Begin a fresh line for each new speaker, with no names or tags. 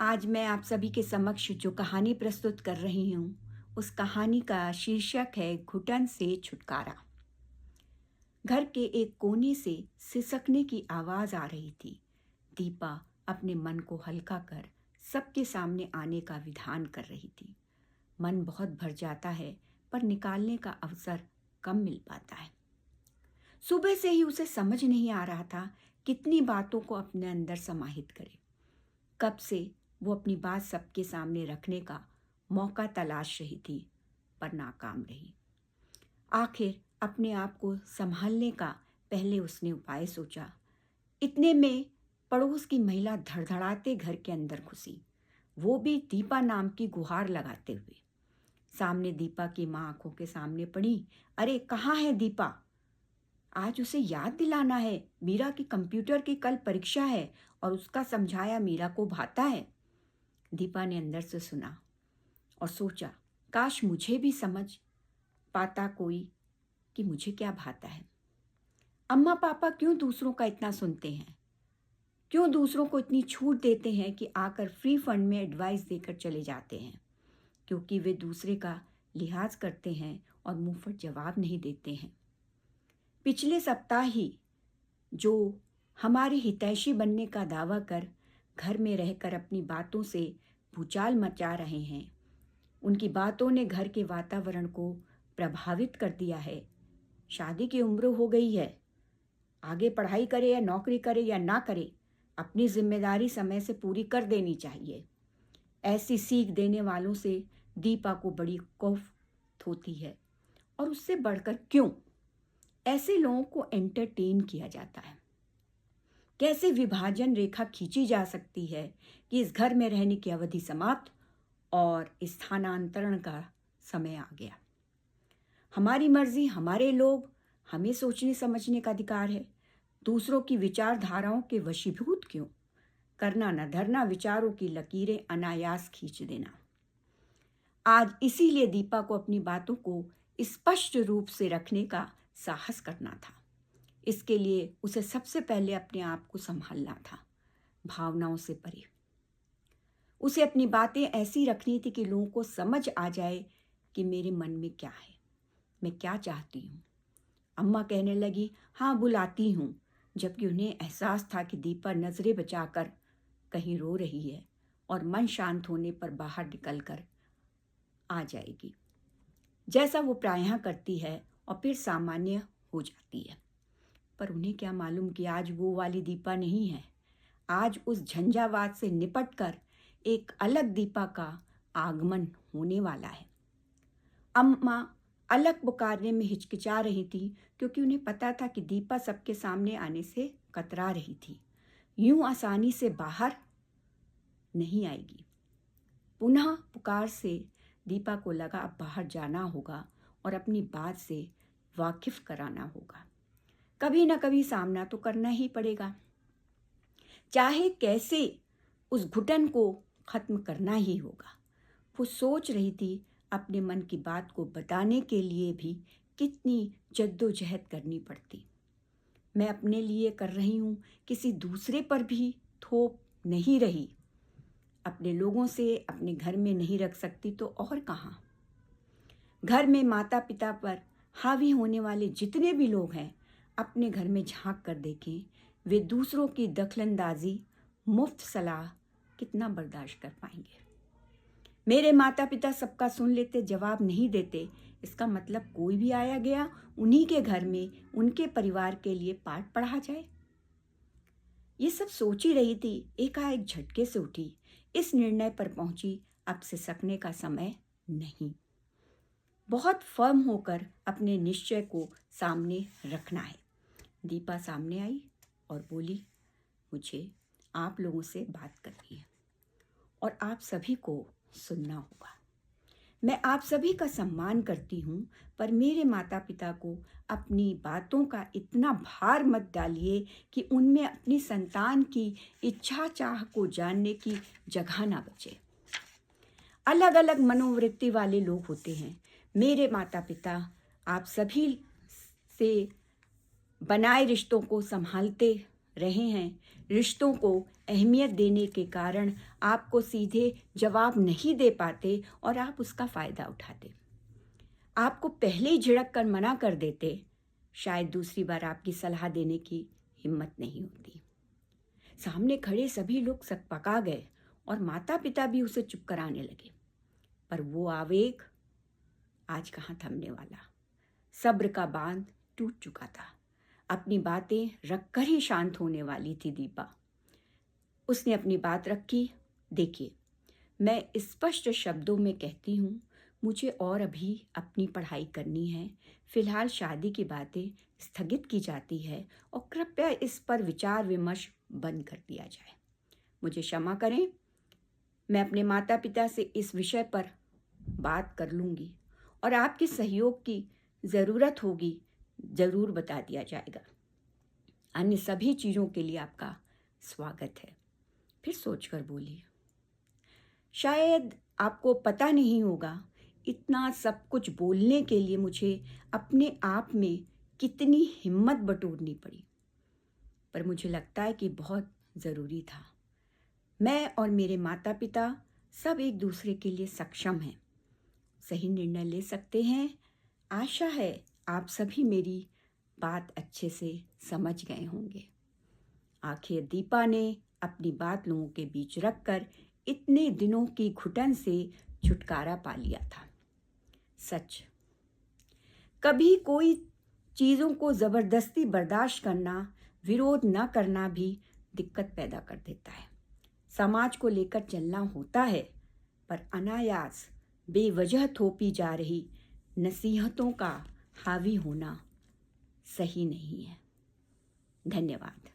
आज मैं आप सभी के समक्ष जो कहानी प्रस्तुत कर रही हूँ, उस कहानी का शीर्षक है घुटन से छुटकारा। घर के एक कोने से सिसकने की आवाज आ रही थी। दीपा अपने मन को हल्का कर सबके सामने आने का विधान कर रही थी। मन बहुत भर जाता है, पर निकालने का अवसर कम मिल पाता है। सुबह से ही उसे समझ नहीं आ रहा था कितनी बातों को अपने अंदर समाहित करे। कब से वो अपनी बात सबके सामने रखने का मौका तलाश रही थी, पर नाकाम रही। आखिर अपने आप को संभालने का पहले उसने उपाय सोचा। इतने में पड़ोस की महिला धड़धड़ाते घर के अंदर घुसी, वो भी दीपा नाम की गुहार लगाते हुए। सामने दीपा की माँ आंखों के सामने पड़ी। अरे कहाँ है दीपा? आज उसे याद दिलाना है, मीरा की कंप्यूटर की कल परीक्षा है और उसका समझाया मीरा को भाता है। दीपा ने अंदर से सुना और सोचा, काश मुझे भी समझ पाता कोई कि मुझे क्या भाता है। अम्मा पापा क्यों दूसरों का इतना सुनते हैं? क्यों दूसरों को इतनी छूट देते हैं कि आकर फ्री फंड में एडवाइस देकर चले जाते हैं? क्योंकि वे दूसरे का लिहाज करते हैं और मुंहफट जवाब नहीं देते हैं। पिछले सप्ताह ही जो हमारे हितैषी बनने का दावा कर घर में रहकर अपनी बातों से भूचाल मचा रहे हैं, उनकी बातों ने घर के वातावरण को प्रभावित कर दिया है। शादी की उम्र हो गई है, आगे पढ़ाई करे या नौकरी करे या ना करे, अपनी जिम्मेदारी समय से पूरी कर देनी चाहिए। ऐसी सीख देने वालों से दीपा को बड़ी कौफ होती है। और उससे बढ़कर क्यों ऐसे लोगों को एंटरटेन किया जाता है? कैसे विभाजन रेखा खींची जा सकती है कि इस घर में रहने की अवधि समाप्त और स्थानांतरण का समय आ गया। हमारी मर्जी, हमारे लोग, हमें सोचने समझने का अधिकार है। दूसरों की विचारधाराओं के वशीभूत क्यों? करना न धरना, विचारों की लकीरें अनायास खींच देना। आज इसीलिए दीपा को अपनी बातों को स्पष्ट रूप से रखने का साहस करना था। इसके लिए उसे सबसे पहले अपने आप को संभालना था, भावनाओं से परे। उसे अपनी बातें ऐसी रखनी थी कि लोगों को समझ आ जाए कि मेरे मन में क्या है, मैं क्या चाहती हूँ। अम्मा कहने लगी, हाँ बुलाती हूँ, जबकि उन्हें एहसास था कि दीपा नजरें बचाकर कहीं रो रही है और मन शांत होने पर बाहर निकलकर आ जाएगी, जैसा वो प्रायः करती है, और फिर सामान्य हो जाती है। पर उन्हें क्या मालूम कि आज वो वाली दीपा नहीं है। आज उस झंझावात से निपटकर एक अलग दीपा का आगमन होने वाला है। अम्मा अलग पुकारने में हिचकिचा रही थी, क्योंकि उन्हें पता था कि दीपा सबके सामने आने से कतरा रही थी। यूं आसानी से बाहर नहीं आएगी। पुनः पुकार से दीपा को लगा अब बाहर जाना होगा और अपनी बात से वाकिफ कराना होगा। कभी ना कभी सामना तो करना ही पड़ेगा, चाहे कैसे उस घुटन को खत्म करना ही होगा। वो सोच रही थी अपने मन की बात को बताने के लिए भी कितनी जद्दोजहद करनी पड़ती। मैं अपने लिए कर रही हूँ, किसी दूसरे पर भी थोप नहीं रही। अपने लोगों से अपने घर में नहीं रख सकती तो और कहाँ? घर में माता पिता पर हावी होने वाले जितने भी लोग हैं, अपने घर में झांक कर देखें, वे दूसरों की दखलंदाजी, मुफ्त सलाह कितना बर्दाश्त कर पाएंगे। मेरे माता पिता सबका सुन लेते, जवाब नहीं देते, इसका मतलब कोई भी आया गया उन्हीं के घर में उनके परिवार के लिए पाठ पढ़ा जाए। ये सब सोच ही रही थी, एकाएक झटके से उठी, इस निर्णय पर पहुंची, अब सिसकने का समय नहीं। बहुत फर्म होकर अपने निश्चय को सामने रखना है। दीपा सामने आई और बोली, मुझे आप लोगों से बात करनी है और आप सभी को सुनना होगा। मैं आप सभी का सम्मान करती हूँ, पर मेरे माता पिता को अपनी बातों का इतना भार मत डालिए कि उनमें अपनी संतान की इच्छा चाह को जानने की जगह ना बचे। अलग अलग मनोवृत्ति वाले लोग होते हैं। मेरे माता पिता आप सभी से बनाए रिश्तों को संभालते रहे हैं, रिश्तों को अहमियत देने के कारण आपको सीधे जवाब नहीं दे पाते और आप उसका फ़ायदा उठाते। आपको पहले ही झिड़क कर मना कर देते, शायद दूसरी बार आपकी सलाह देने की हिम्मत नहीं होती। सामने खड़े सभी लोग सकपका गए और माता पिता भी उसे चुप कराने लगे। पर वो आवेग आज कहाँ थमने वाला। सब्र का बांध टूट चुका था। अपनी बातें रखकर ही शांत होने वाली थी दीपा। उसने अपनी बात रखी। देखिए, मैं स्पष्ट शब्दों में कहती हूँ, मुझे और अभी अपनी पढ़ाई करनी है। फिलहाल शादी की बातें स्थगित की जाती है और कृपया इस पर विचार विमर्श बंद कर दिया जाए। मुझे क्षमा करें, मैं अपने माता पिता से इस विषय पर बात कर लूँगी और आपके सहयोग की ज़रूरत होगी ज़रूर बता दिया जाएगा। अन्य सभी चीज़ों के लिए आपका स्वागत है। फिर सोचकर बोली, शायद आपको पता नहीं होगा, इतना सब कुछ बोलने के लिए मुझे अपने आप में कितनी हिम्मत बटोरनी पड़ी, पर मुझे लगता है कि बहुत ज़रूरी था। मैं और मेरे माता पिता सब एक दूसरे के लिए सक्षम हैं, सही निर्णय ले सकते हैं। आशा है आप सभी मेरी बात अच्छे से समझ गए होंगे। आखिर दीपा ने अपनी बात लोगों के बीच रखकर इतने दिनों की घुटन से छुटकारा पा लिया था। सच, कभी कोई चीज़ों को ज़बरदस्ती बर्दाश्त करना, विरोध न करना भी दिक्कत पैदा कर देता है। समाज को लेकर चलना होता है, पर अनायास बेवजह थोपी जा रही नसीहतों का हावी होना सही नहीं है। धन्यवाद।